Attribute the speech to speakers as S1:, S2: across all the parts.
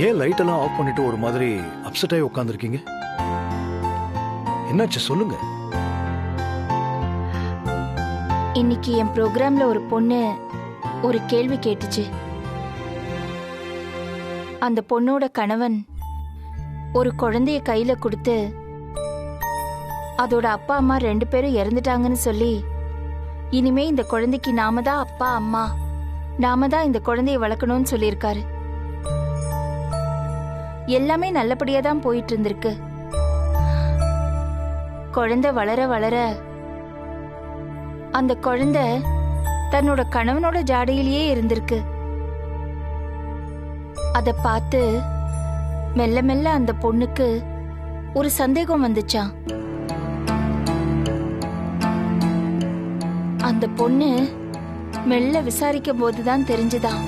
S1: ஏன் லைட் எல்லாம் ஆஃப் பண்ணிட்டு ஒரு மாதிரி அப்செட் ஆகி உட்காந்துருக்கீங்க? என்னாச்சு சொல்லுங்க.
S2: இன்னைக்கு என் ப்ரோக்ராம்ல ஒரு பொண்ணு ஒரு கேள்வி கேட்டுச்சு. அந்த பொண்ணோட கணவன் ஒரு குழந்தைய கையில கொடுத்து அதோட அப்பா அம்மா 2 பேரும் இறந்துட்டாங்கன்னு சொல்லி, இனிமே இந்த குழந்தைக்கு நாம தான் அப்பா அம்மா, நாம தான் இந்த குழந்தைய வளர்க்கணும்னு சொல்லியிருக்காரு. எல்லாமே நல்லபடியா தான் போயிட்டு இருந்திருக்கு. குழந்தை வளர வளர அந்த குழந்தை தன்னோட கணவனோட ஜாடையிலேயே இருந்திருக்கு. அத பார்த்து மெல்ல மெல்ல அந்த பொண்ணுக்கு ஒரு சந்தேகம் வந்துச்சாம். அந்த பொண்ணு மெல்ல விசாரிக்கும் போதுதான் தெரிஞ்சுதான்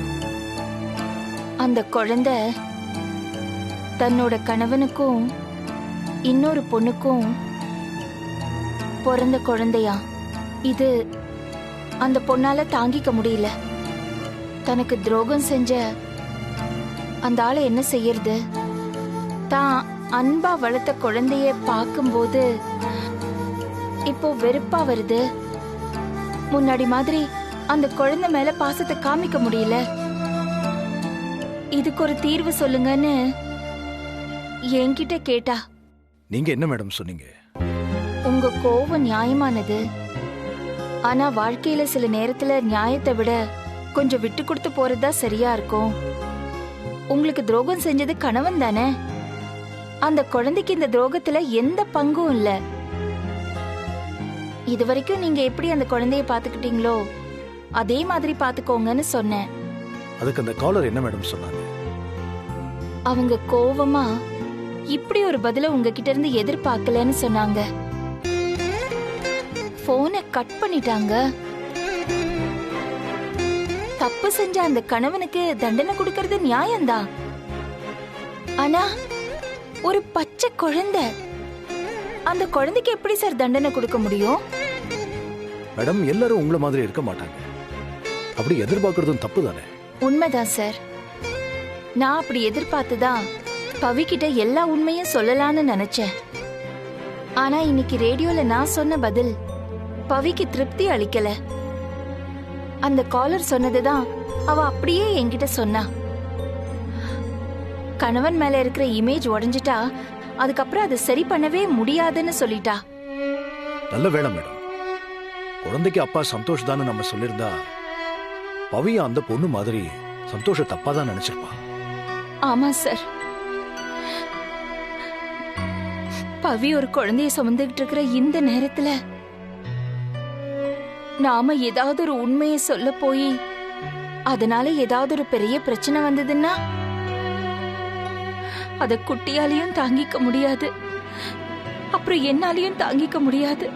S2: அந்த குழந்தை தன்னோட கணவனுக்கும் இன்னொரு பொண்ணுக்கும் பிறந்த குழந்தையா. இது அந்த பொண்ணால தாங்கிக்க முடியல. தனக்கு துரோகம் செஞ்ச அந்த ஆளை என்ன செய்யறது? தான் அன்பா வளர்த்த குழந்தைய பார்க்கும்போது இப்போ வெறுப்பா வருது. முன்னாடி மாதிரி அந்த குழந்தை மேல பாசத்தை காமிக்க முடியல. இதுக்கு ஒரு தீர்வு சொல்லுங்கன்னு என்கிட்ட கேட்டா.
S1: நீங்க என்ன மேடம் சொன்னீங்க?
S2: உங்க கோவம் நியாயமானது. ஆனா வாழ்க்கையில சில நேரத்துல நியாயத்தை விட கொஞ்சம் விட்டு கொடுத்து போறதா சரியா இருக்கும். உங்களுக்கு துரோகம் செஞ்சது கணவன் தானே. அந்த குழந்தைக்கு இந்த துரோகத்துல எந்த பங்கும் இல்ல. இதுவரைக்கும் நீங்க எப்படி அந்த குழந்தைய பாத்துக்கிட்டீங்களோ அதே மாதிரி பாத்துக்கோங்கன்னு சொன்னேன்.
S1: அதுக்கு அந்த காலர் என்ன மேடம் சொன்னாங்க?
S2: அவங்க கோவமா இப்படி ஒரு பதில உங்ககிட்ட இருந்து எதிர்பார்க்கலன்னு சொன்னாங்க. போனை கட் பண்ணிட்டாங்க. தப்பு செஞ்ச அந்த கணவனுக்கு தண்டனை கொடுக்கறது நியாயம்தான். ஆனா ஒரு பச்சை குழந்தை, அந்த குழந்தைக்கு எப்படி சார் தண்டனை கொடுக்க முடியும்?
S1: மேடம், எல்லாரும் உங்கள மாதிரி இருக்க மாட்டாங்க. அப்படி எதிர்பார்க்கறதும் தப்பு தானே?
S2: உண்மைதான் சார். நான் அப்படி எதிர்பார்த்துதான் பவி கிட்ட எல்லா உண்மையும் சொல்லலான்னு நினைச்சேன். ஆனா இன்னைக்கு ரேடியோல நான் சொன்ன பதில் பவிக்கு திருப்தி அளிக்கல. அந்த காலர் சொன்னதுதான் அவ அப்படியே என்கிட்ட சொன்னா. கணவன் மேல இருக்கிற இமேஜ் உடைஞ்சிட்டா அதுக்கப்புறம் அதை சரி பண்ணவே முடியாதுன்னு சொல்லிட்டா.
S1: நல்ல வேலை மேடம். குழந்தைக்கு அப்பா சந்தோஷ் தானே நம்ம சொல்லிருந்தா பவியா அந்த பொண்ணு மாதிரி சந்தோஷ தப்பா தான் நினைச்சிருப்பா.
S2: ஆமா சார். பவி ஒரு குழந்தைய சுமந்துகிட்டு இருக்கிற இந்த நேரத்துல நாம ஏதாவது ஒரு உண்மையை சொல்ல போய் அதனால ஏதாவது ஒரு பெரிய பிரச்சனை வந்ததுன்னா அத குட்டியாலையும் தாங்கிக்க முடியாது, அப்புறம் என்னாலையும் தாங்கிக்க முடியாது.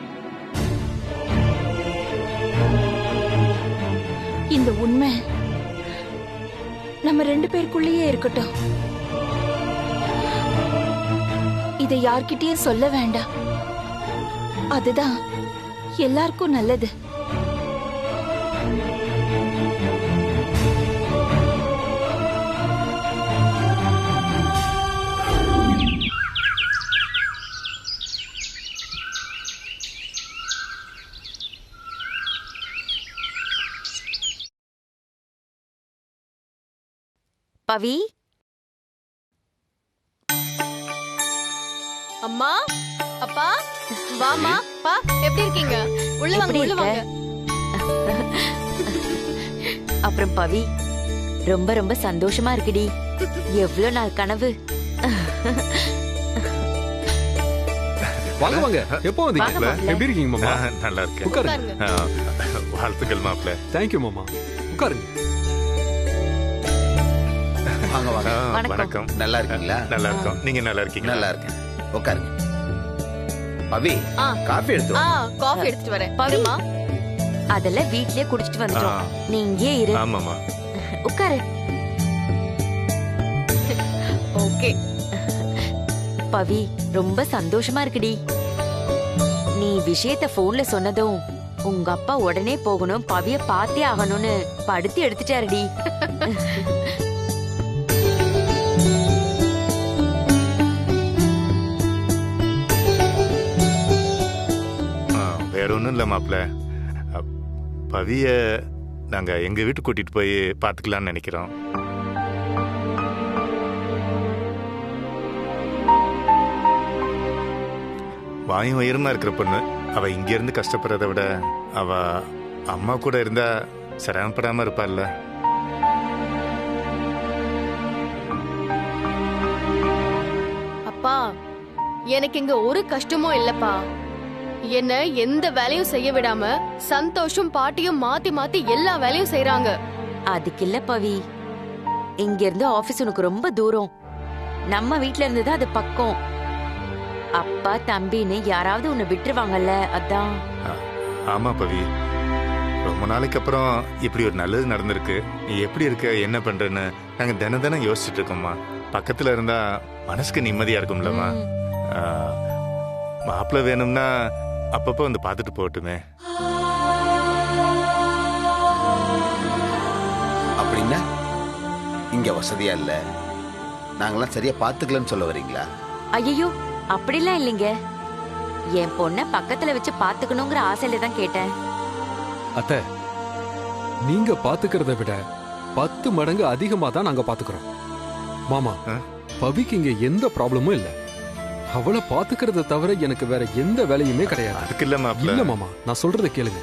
S2: இந்த உண்மை நம்ம 2 பேருக்குள்ளேயே இருக்கட்டும். இதை யார்கிட்டயும் சொல்ல வேண்டாம். அதுதான் எல்லாருக்கும் நல்லது.
S3: பவி,
S4: அம்மா, அப்பா, வாமா, பா, எப்படி இருக்கீங்க? உள்ள வாங்க, உள்ள வாங்க.
S3: அப்புறம் பவி, ரொம்ப ரொம்ப சந்தோஷமா இருக்குடி. எவ்வளவு நாள் கனவு.
S5: வாங்க வாங்க. எப்போ வந்தீங்க? எப்படி இருக்கீங்க மாமா?
S6: நல்லா இருக்கேன்.
S5: உட்காருங்க.
S6: வாழ்த்துக்கள் மாப்ள.
S5: தேங்க்யூ மாமா. உட்காருங்க.
S7: வாங்க வாங்க.
S6: வணக்கம்.
S7: நல்லா இருக்கீங்களா?
S6: நல்லா இருக்கோம். நீங்க நல்லா இருக்கீங்களா?
S7: நல்லா இருக்கேன். உட்காருங்க. பவி, காஃபி எடுத்து வா.
S4: காஃபி எடுத்துட்டு வரேன்.
S3: பவிமா, அதெல்லாம் வீட்லயே குடிச்சிட்டு வந்துட்டோம். நீ இங்கே இரு.
S6: ஆமாமா.
S3: உட்காரு.
S4: ஓகே.
S3: பவி, ரொம்ப சந்தோஷமா இருக்குடி. நீ விஷயத்த போன்ல சொன்னதும் உங்க அப்பா உடனே போகணும், பவிய பார்த்தே ஆகணும்னு படுத்து எடுத்துட்டாருடி.
S6: மாப்ள. பவிய நாங்க எங்க வீட்டுக்கு கூட்டிட்டு போய் பாத்துக்கலாம்னு நினைக்கிறோம். வாயும் உயரமா இருக்கிற பொண்ணு. அவ இங்க இருந்து கஷ்டப்படுறத விட அவ அம்மா கூட இருந்தா சிரமப்படாம இருப்பாள்ல.
S4: அப்பா, எனக்கு இங்க ஒரு கஷ்டமும் இல்லப்பா. என்ன எந்த வேலையும் செய்ய விடாம சந்தோஷம் பாட்டியும் மாத்தி மாத்தி எல்லா வேலையும் செய்யறாங்க.
S3: அதுக்கு இல்ல பவி, இங்க இருந்து ஆபீஸ் உனக்கு ரொம்ப தூரம். நம்ம வீட்ல இருந்துதான் அது பக்கம். அப்பா தம்பின்னு யாராவது உன்னை விட்டுருவாங்கல்ல, அதான்.
S6: ஆமா பவி, ரொம்ப நாளைக்கு அப்புறம் இப்படி ஒரு நல்லது நடந்திருக்கு. நீ எப்படி இருக்க, என்ன பண்றன்னு நாங்க தினம் தினம் யோசிச்சுட்டு இருக்கோம்மா. பக்கத்துல இருந்தா மனசுக்கு நிம்மதியா இருக்கும்லம்மா. மாப்பிள்ள வேணும்னா அப்பப்போ வந்து பார்த்துட்டு போகட்டுமே.
S8: அப்படின்னா இங்க வசதியா இல்ல, நாங்கெல்லாம் சரியா பாத்துக்கலன்னு சொல்ல வரீங்களா?
S3: ஐயோ, அப்படிலாம் இல்லைங்க. என் பொண்ண பக்கத்துல வச்சு பாத்துக்கணுங்கிற ஆசையில தான் கேட்டேன்.
S5: அத்தை, நீங்க பாத்துக்கிறத விட 10 மடங்கு அதிகமா தான் நாங்க பாத்துக்கிறோம். மாமா, பவிக்கு இங்க எந்த ப்ராப்ளமும் இல்ல. அவளை பாத்துக்கிறத தவிர எனக்கு வேற எந்த வேலையுமே கிடையாது.
S6: அதுக்கு இல்ல மாப்ள.
S5: இல்ல மாமா, நான் சொல்றத கேளுங்க.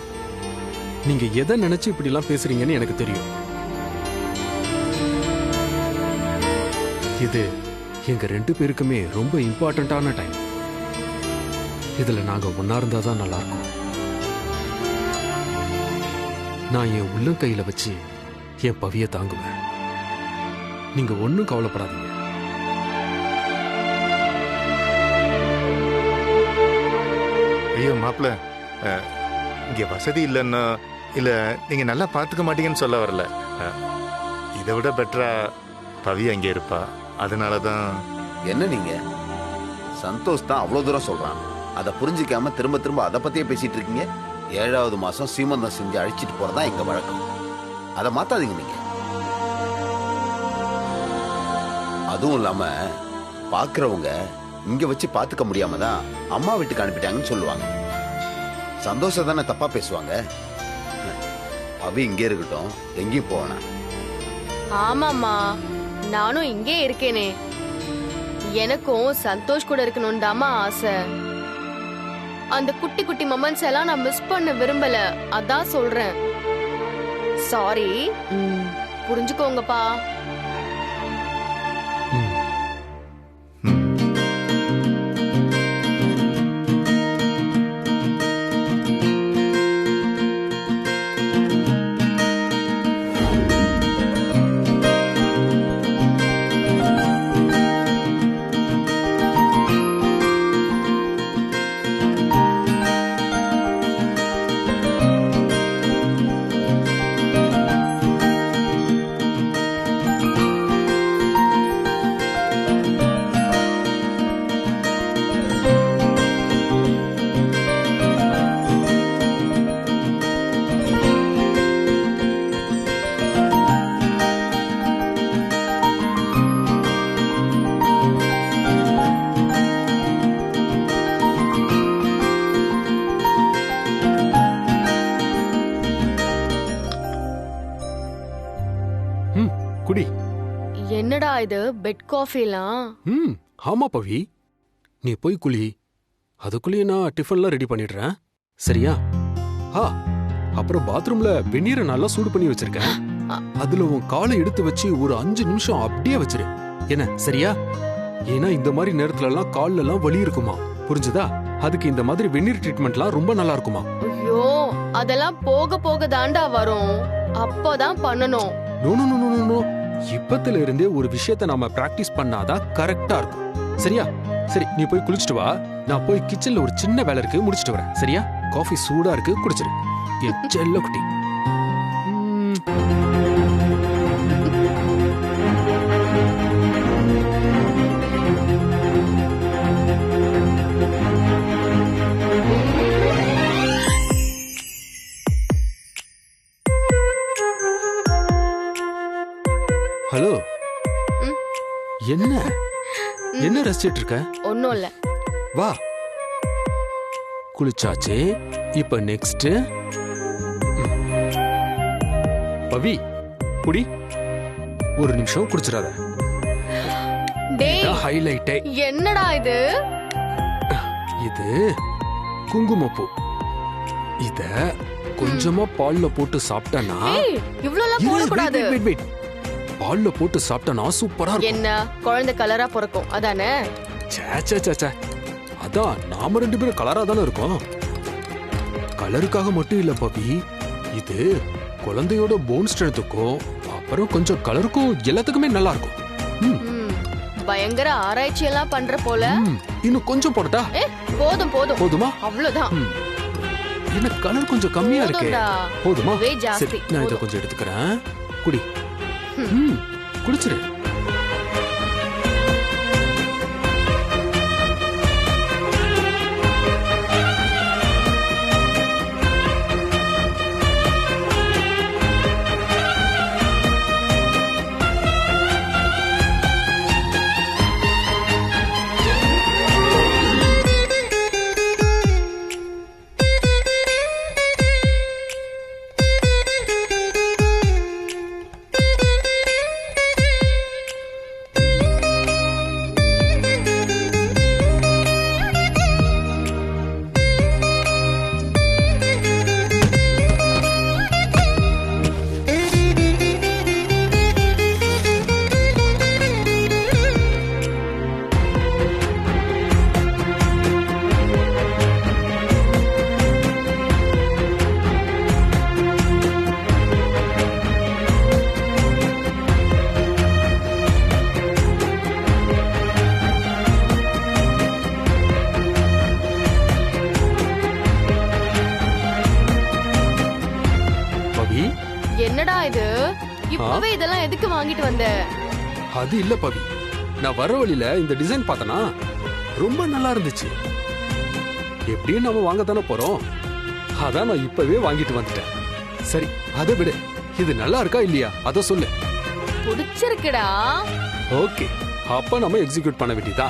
S5: நீங்க எதை நினைச்சு இப்படி எல்லாம் பேசுறீங்கன்னு எனக்கு தெரியும். இது எங்க 2 பேருக்குமே ரொம்ப இம்பார்ட்டன்டான டைம். இதுல நாங்க ஒன்னா இருந்தாதான் நல்லா இருக்கும். நான் என் உள்ளங்கையில வச்சு என் பவிய தாங்குவேன். நீங்க ஒன்னும் கவலைப்படாதீங்க.
S6: ஐயோ மாப்ள, இங்க வசதி இல்லைன்னா இல்ல நீங்க நல்லா பாத்துக்க மாட்டீங்கன்னு சொல்ல வரல. இதை விட பெட்டரா பவி அங்கே இருப்பா. அதனாலதான்.
S8: என்ன நீங்க சந்தோஷ் தான் அவ்வளவு தூரம் சொல்றான், அதை புரிஞ்சிக்காம திரும்ப திரும்ப அதை பத்தியே பேசிட்டு இருக்கீங்க. 7வது மாசம் சீமந்தம் செஞ்சு அழிச்சிட்டு போறதா எங்க வழக்கம். அதை மாத்தாதீங்க நீங்க. அதுவும் இல்லாம பாக்குறவங்க இங்க வச்சு பாத்துக்க முடியாம தான் அம்மா வீட்டுக்கு அனுப்பிட்டாங்கன்னு சொல்லுவாங்க. சந்தோஷம் தானே தப்பா பேசுவாங்க. அவி இங்கே இருக்கட்டும், எங்கேயும் போவேனா.
S4: ஆமாம்மா, நானும் இங்கே இருக்கேனே. எனக்கும் சந்தோஷ் கூட இருக்கணும்டாமா ஆசை. அந்த குட்டி குட்டி மொமெண்ட்ஸ் எல்லாம் நான் மிஸ் பண்ண விரும்பல, அதான் சொல்றேன். சாரி, புரிஞ்சுக்கோங்கப்பா.
S5: குடி.
S4: என்னடா இது, பெட் காஃபிலாம்?
S5: ஆமா பவி, நீ போய் குளி. அதுக்குள்ளேயே நான் டிஃபன்லாம் ரெடி பண்ணிடுறேன், சரியா? அப்புறம் பாத்ரூம்ல வெந்நீரை நல்லா சூடு பண்ணி வச்சிருக்கேன். அதுல உன் காலை எடுத்து வச்சு ஒரு 5 நிமிஷம் அப்படியே வச்சிரு, என்ன, சரியா? ஏன்னா இந்த மாதிரி நேரத்துல எல்லாம் கால்ல எல்லாம் வலி இருக்குமா, புரிஞ்சுதா? அதுக்கு இந்த மாதிரி வெந்நீர் ட்ரீட்மெண்ட்லாம் ரொம்ப நல்லா இருக்குமா.
S4: ஐயோ, அதெல்லாம் போக போக தாண்டா வரும், அப்பதான் பண்ணணும்.
S5: நோ, இப்பத்துல இருந்தே ஒரு விஷயத்தை நாம பிராக்டிஸ் பண்ணாதான் கரெக்டா இருக்கும், சரியா? சரி, நீ போய் குளிச்சுட்டு வா. நான் போய் கிச்சன்ல ஒரு சின்ன வேலை இருக்கு, முடிச்சிட்டு வரேன், சரியா? காஃபி சூடா இருக்கு, குடிச்சிரு என் செல்ல குட்டி. ஹலோ, என்ன ரசிச்சிட்டு இருக்க?
S4: ஒன்னும் இல்ல,
S5: வா. குளிச்சாச்சு. இப்ப நெக்ஸ்ட் பவி குடி. ஒரு நிமிஷம் குடிச்சிடாத.
S4: டேய்
S5: ஹைலைட்டே.
S4: என்னடா இது?
S5: இது குங்குமப்பூ. இத கொஞ்சமா பால்ல போட்டு சாப்பிட்டனா
S4: ஏய் இவ்ளோலாம் போட கூடாது.
S5: பால்ல போட்டு சாப்பிட்டனா சூப்பரா இருக்கும்.
S4: என்ன குழந்தை கலரா பிறக்கும் அதானே?
S5: சே அதான் நாம 2 பேரும் கலரா தானே இருக்கோம். கலருக்காக மட்டும் இல்ல பவி, இது குழந்தையோட போன் ஸ்ட்ரென்த்துக்கும் அப்புறம் கொஞ்சம் கலருக்கும் எல்லாத்துக்குமே நல்லா இருக்கும்.
S4: பயங்கர ஆராய்ச்சி எல்லாம் பண்ற போல.
S5: இன்னும் கொஞ்சம் போடட்டா?
S4: போதும்
S5: போதுமா?
S4: அவ்வளவுதான்.
S5: என்ன கலர் கொஞ்சம் கம்மியா இருக்கு. போதுமா?
S4: ஜாஸ்தி.
S5: சரி, நான் இத கொஞ்சம் எடுத்துக்கிறேன். குடி. குடிச்சிரு.
S4: என்னடா இது? இப்பவே இதெல்லாம் எதுக்கு வாங்கிட்டு வந்த?
S5: அது இல்ல பவி, நான் வர வழியில இந்த டிசைன் பார்த்தனா ரொம்ப நல்லா இருந்துச்சு. எப்படியும் நாம வாங்க தானே போறோம், அதான் நான் இப்பவே வாங்கிட்டு வந்துட்டேன். சரி அதை விடு, இது நல்லா இருக்கா இல்லையா அத சொல்லு.
S4: பிடிச்சிருக்குடா.
S5: ஓகே, அப்ப நம்ம எக்ஸிக்யூட் பண்ண வேண்டியதா.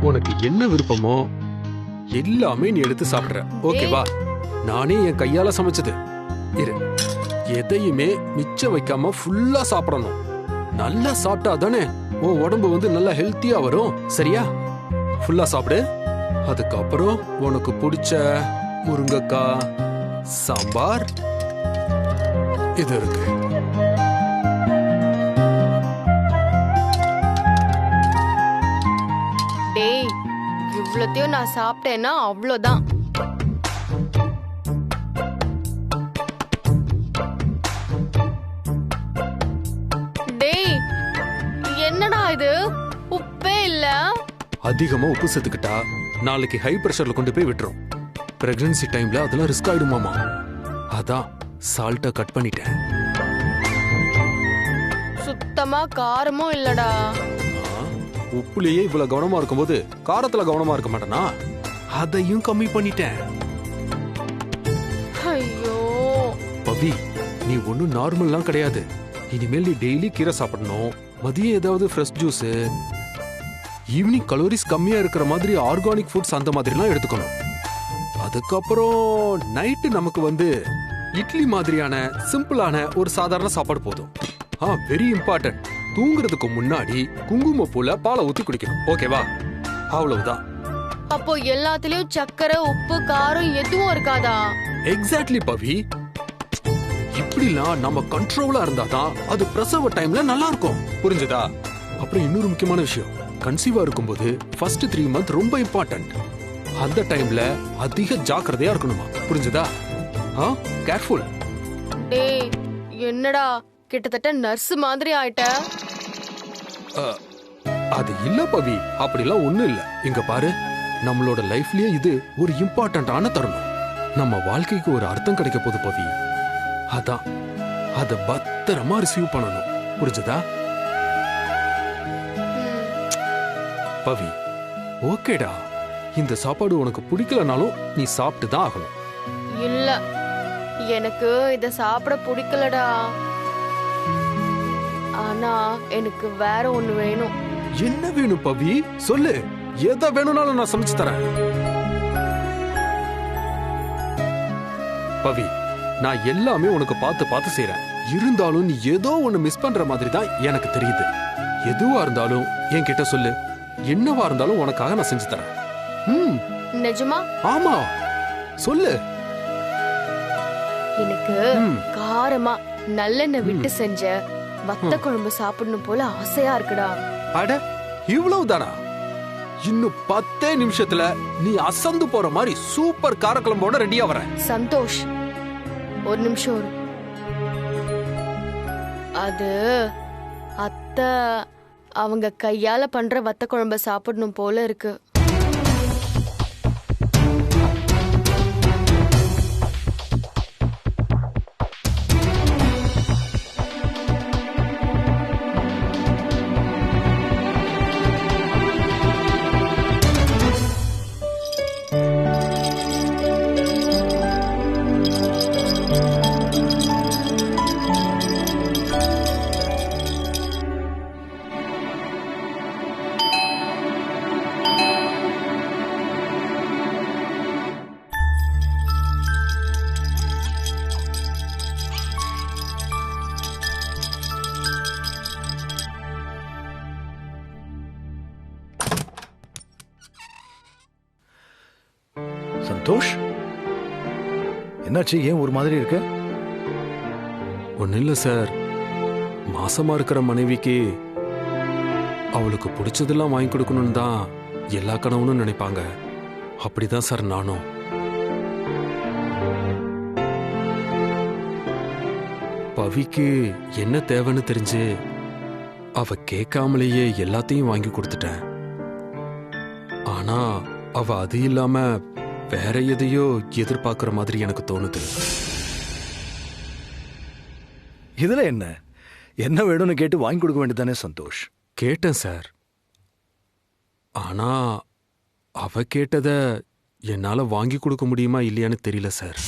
S5: உனக்கு என்ன விருப்பமோ எல்லாமே நீ எடுத்து சாப்பிடுற, ஓகேவா? நானே என் கையால சமைச்சது. இரு, எதையுமே மிச்சம் வைக்காம ஃபுல்லா சாப்பிடணும். நல்லா சாப்பிட்டா தானே உன் உடம்பு நல்லா ஹெல்த்தியா வரும். சரியா? ஃபுல்லா சாப்பிடு. அதுக்கப்புறம் உனக்கு பிடிச்ச முருங்கக்காய் சாம்பார் இது இருக்கு.
S4: டேய், இவ்வளத்தையும் நான் சாப்பிட்டேன்னா அவ்வளோதான். டேய், என்னடா இது? உப்பே இல்ல.
S5: அதிகமா உப்பு சேர்த்துக்கிட்டா நாளைக்கு ஹை பிரஷர்ல கொண்டு போய் விட்டுரும். பிரெக்னன்சி டைம்ல அதெல்லாம் ரிஸ்க் ஆயிடுமாமா. அதான் சால்ட்ட கட் பண்ணிட்டேன்.
S4: சுத்தமா காரமும் இல்லடா.
S5: உப்புலயே இவ்வளவு கவனமா இருக்கும்போது காரத்துல கவனமா இருக்க மாட்டேனா? அதையும் கம்மி பண்ணிட்டேன்.
S4: ஐயோ
S5: பவி, நீ ஒன்னும் நார்மல்லாம் கிடையாது. இனிமேல் நீ டெய்லி கீரை சாப்பிடணும். மதியம் ஏதாவது ஃப்ரெஷ் ஜூஸ், ஈவினிங் கலோரிஸ் கம்மியா இருக்கிற மாதிரி ஆர்கானிக் ஃபுட்ஸ் அந்த மாதிரிலாம் எடுத்துக்கணும். அதுக்கப்புறம் நைட்டு நமக்கு இட்லி மாதிரியான சிம்பிளான ஒரு சாதாரண சாப்பாடு போதும். வெரி இம்பார்ட்டன்ட், தூங்குறதுக்கு முன்னாடி குங்குமப்பூல பாலை ஊத்தி குடிக்கணும். ஓகேவா? அவ்வளவுதான்.
S4: அப்போ எல்லாத்துலயும் சக்கரை, உப்பு, காரம் எதுவும் இருக்காதா?
S5: எக்ஸாக்ட்லி பவி. இப்படிலாம் நம்ம கண்ட்ரோலா இருந்தாதான் அது பிரசவ டைம்ல நல்லா இருக்கும். புரிஞ்சதா? அப்புறம் இன்னொரு முக்கியமான விஷயம், கன்சீவா இருக்கும்போது ஃபர்ஸ்ட் 3 மந்த் ரொம்ப இம்பார்ட்டன்ட். அந்த டைம்ல அதிக ஜாக்கிரதையா இருக்கணுமா. புரிஞ்சதா? கேர்ஃபுல்.
S4: டேய், என்னடா கிட்டத்தட்ட நர்ஸ் மாதிரி ஆயிட்ட.
S5: அது இல்ல பவி, அப்படிலாம் ஒண்ணும் இல்ல. இங்க பாரு, நம்மளோட லைஃப்லயே இது ஒரு இம்பார்ட்டன்டான தருணம். நம்ம வாழ்க்கைக்கு ஒரு அர்த்தம் கிடைக்க போகுது பவி. அதான் அத பத்திரமா ரிசீவ் பண்ணணும். புரிஞ்சதா? பவி, ஓகேடா. இந்த சாப்பாடு உனக்கு பிடிக்கலனாலும் நீ சாப்பிட்டு தான் ஆகணும்.
S4: இல்ல, எனக்கு இத சாப்பிட பிடிக்கலடா. ஆனா எனக்கு வேற ஒண்ணு வேணும்.
S5: என்ன வேணும் பவி? சொல்லு. எதை வேணும்னாலும் நான் சமைச்சு தரேன். பவி, நான் எல்லாமே உனக்கு பார்த்து பார்த்து செய்றேன். இருந்தாலும் நீ ஏதோ ஒண்ணு மிஸ் பண்ற மாதிரி தான் எனக்கு தெரியுது. எதுவா இருந்தாலும் என்கிட்ட சொல்லு. என்னவா இருந்தாலும் உனக்காக நான் செஞ்சு தரேன்.
S4: நிஜமா?
S5: ஆமா, சொல்லு.
S4: எனக்கு காரமா நல்லெண்ணெய் விட்டு செஞ்ச வத்த குழம்பு சாப்பிடணும் போல ஆசையா இருக்குடா.
S5: அட, இவ்வளவுதானா? இன்னும் 10 நிமிஷத்துல நீ அசந்து போற மாதிரி சூப்பர் காரக்குழம்போட ரெடியா வர.
S4: சந்தோஷ், ஒரு நிமிஷம் இரு. அது அத்தை அவங்க கையால பண்ற வத்த குழம்ப சாப்பிடணும் போல இருக்கு.
S1: சந்தோஷ், என்னாச்சு? ஏன் ஒரு மாதிரி இருக்கு?
S5: ஒன்னும் இல்ல சார். மாசமா இருக்கிற மனைவிக்கு அவளுக்கு பிடிச்சதெல்லாம் வாங்கி கொடுக்கணும்னு தான் எல்லா கணவனும் நினைப்பாங்க. அப்படிதான் சார் நானும். பவிக்கு என்ன தேவைன்னு தெரிஞ்சு அவ கேட்காமலேயே எல்லாத்தையும் வாங்கி கொடுத்துட்டேன். ஆனா அவ அது இல்லாம வேற எதையோ எதிர்பார்க்கிற மாதிரி எனக்கு தோணுது.
S1: இதுல என்ன? என்ன வேணும்னு கேட்டு வாங்கி கொடுக்க வேண்டியதானே சந்தோஷ்?
S5: கேட்டேன் சார். ஆனா அவ கேட்டத என்னால வாங்கி கொடுக்க முடியுமா இல்லையான்னு தெரியல சார்.